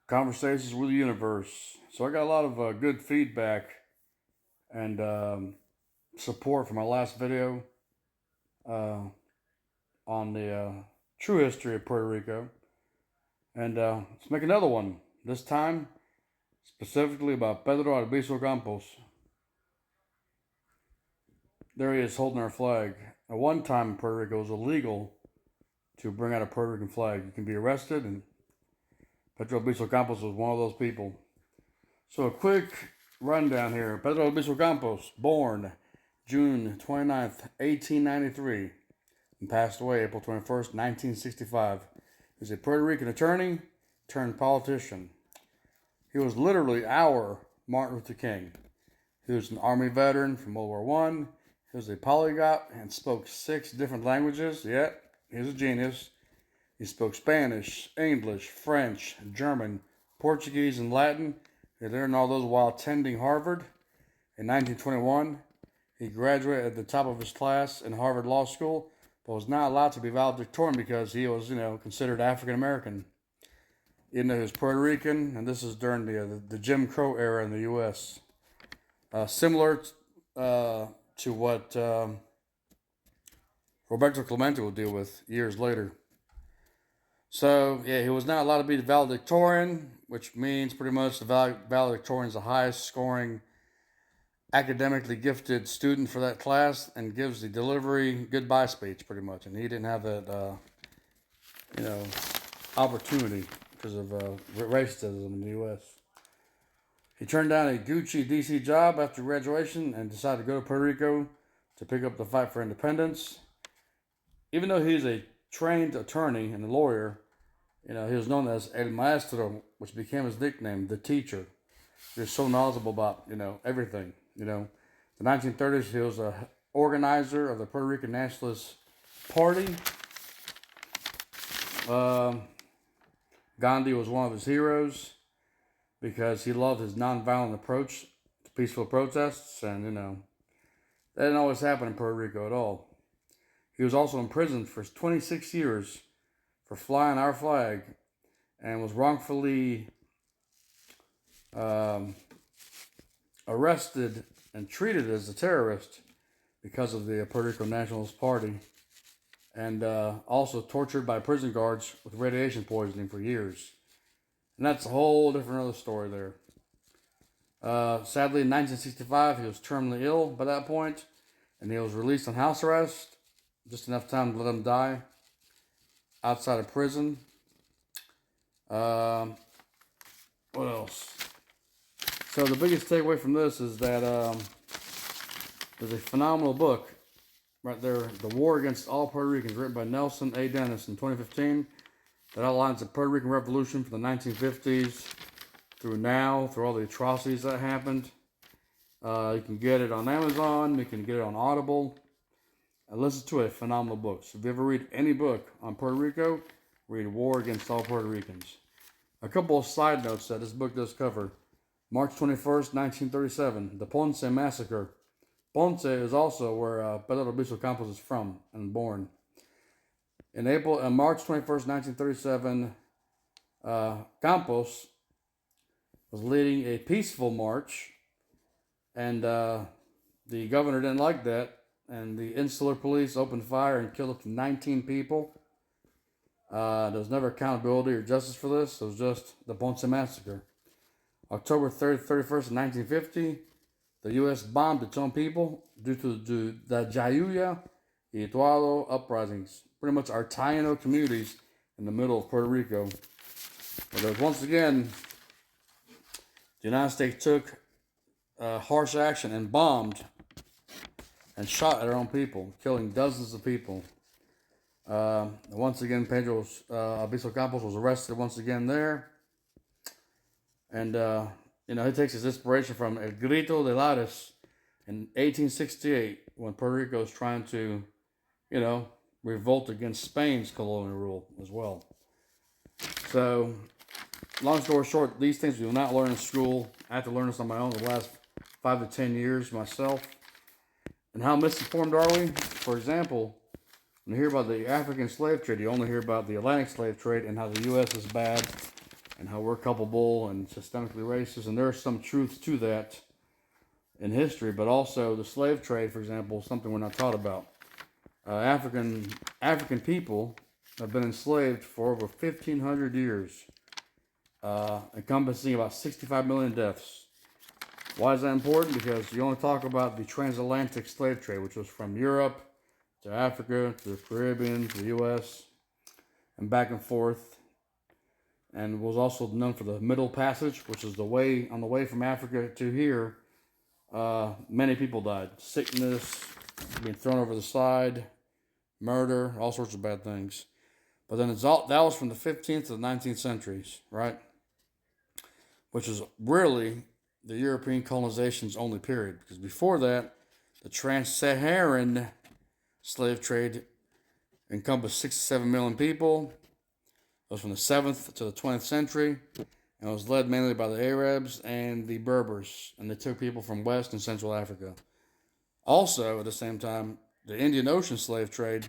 Conversations with the Universe. So I got a lot of good feedback and support for my last video uh, on the true history of Puerto Rico. And let's make another one. This time, specifically about Pedro Albizu Campos. There he is holding our flag. At one time in Puerto Rico, it was illegal to bring out a Puerto Rican flag. You can be arrested, and Pedro Albizu Campos was one of those people. So a quick rundown here. Pedro Albizu Campos, born June 29th, 1893, and passed away April 21st, 1965. He was a Puerto Rican attorney turned politician. He was literally our Martin Luther King. He was an Army veteran from World War One. He was a polyglot and spoke 6 different languages. Yet, he was a genius. He spoke Spanish, English, French, German, Portuguese, and Latin. He learned all those while attending Harvard. In 1921, he graduated at the top of his class in Harvard Law School, but was not allowed to be valedictorian because he was, considered African American. Even though he was Puerto Rican, and this is during the Jim Crow era in the U.S. Similar to what Roberto Clemente will deal with years later. So, yeah, he was not allowed to be the valedictorian, which means pretty much the valedictorian is the highest scoring academically gifted student for that class and gives the delivery goodbye speech pretty much. And he didn't have that, opportunity because of racism in the U.S. He turned down a Gucci DC job after graduation and decided to go to Puerto Rico to pick up the fight for independence. Even though he's a trained attorney and a lawyer, he was known as El Maestro, which became his nickname, the teacher. He was so knowledgeable about, everything. The 1930s, he was a organizer of the Puerto Rican Nationalist Party. Gandhi was one of his heroes because he loved his nonviolent approach to peaceful protests, and, that didn't always happen in Puerto Rico at all. He was also imprisoned for 26 years for flying our flag and was wrongfully arrested and treated as a terrorist because of the Puerto Rico Nationalist Party, and also tortured by prison guards with radiation poisoning for years. And that's a whole different other story there. Sadly, in 1965, he was terminally ill by that point, and he was released on house arrest, just enough time to let him die outside of prison. What else? So the biggest takeaway from this is that there's a phenomenal book right there, The War Against All Puerto Ricans, written by Nelson A. Dennis in 2015, that outlines the Puerto Rican Revolution from the 1950s through now, through all the atrocities that happened. You can get it on Amazon, you can get it on Audible, and listen to a phenomenal book. So if you ever read any book on Puerto Rico, read War Against All Puerto Ricans. A couple of side notes that this book does cover. March 21st, 1937, the Ponce Massacre. Ponce is also where Pedro Albizu Campos is from and born. In March 21st, 1937, Campos was leading a peaceful march, and the governor didn't like that, and the insular police opened fire and killed up to 19 people. There was never accountability or justice for this. It was just the Ponce Massacre. October 31st, 1950, the U.S. bombed its own people due to the Jayuya y Tuado uprisings, pretty much our Taino communities in the middle of Puerto Rico. But once again, the United States took harsh action and bombed and shot at our own people, killing dozens of people. Once again, Pedro Albizu Campos was arrested once again there. And, he takes his inspiration from El Grito de Lares in 1868 when Puerto Rico was trying to, revolt against Spain's colonial rule as well. So, long story short, these things we will not learn in school. I had to learn this on my own the last 5 to 10 years myself. And how misinformed are we? For example, when you hear about the African slave trade, you only hear about the Atlantic slave trade and how the U.S. is bad and how we're culpable and systemically racist. And there's some truth to that in history, but also the slave trade, for example, is something we're not taught about. African people have been enslaved for over 1,500 years, encompassing about 65 million deaths. Why is that important? Because you only talk about the transatlantic slave trade, which was from Europe to Africa to the Caribbean to the U.S. and back and forth, and was also known for the Middle Passage, which is the way on the way from Africa to here. Many people died. Sickness, being thrown over the side, murder, all sorts of bad things. But then that was from the 15th to the 19th centuries, right? Which is really the European colonization's only period. Because before that, the trans-Saharan slave trade encompassed 6 to 7 million people. It was from the 7th to the 20th century, and it was led mainly by the Arabs and the Berbers, and they took people from West and Central Africa. Also, at the same time, the Indian Ocean slave trade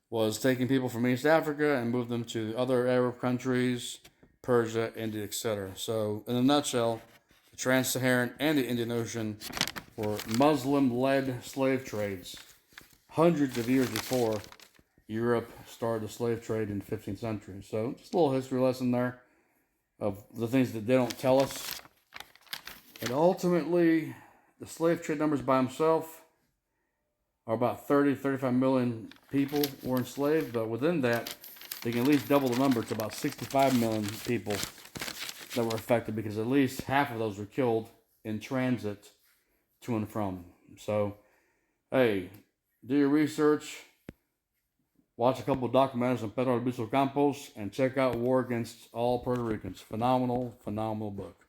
was taking people from East Africa and moved them to other Arab countries, Persia, India, etc. So, in a nutshell, the Trans-Saharan and the Indian Ocean were Muslim-led slave trades hundreds of years before Europe started the slave trade in the 15th century. So, just a little history lesson there of the things that they don't tell us. And ultimately, the slave trade numbers by themselves are about 35 million people were enslaved, but within that, they can at least double the number to about 65 million people that were affected, because at least half of those were killed in transit to and from. So, hey, do your research, watch a couple of documentaries on Pedro Albizu Campos, and check out War Against All Puerto Ricans. Phenomenal, phenomenal book.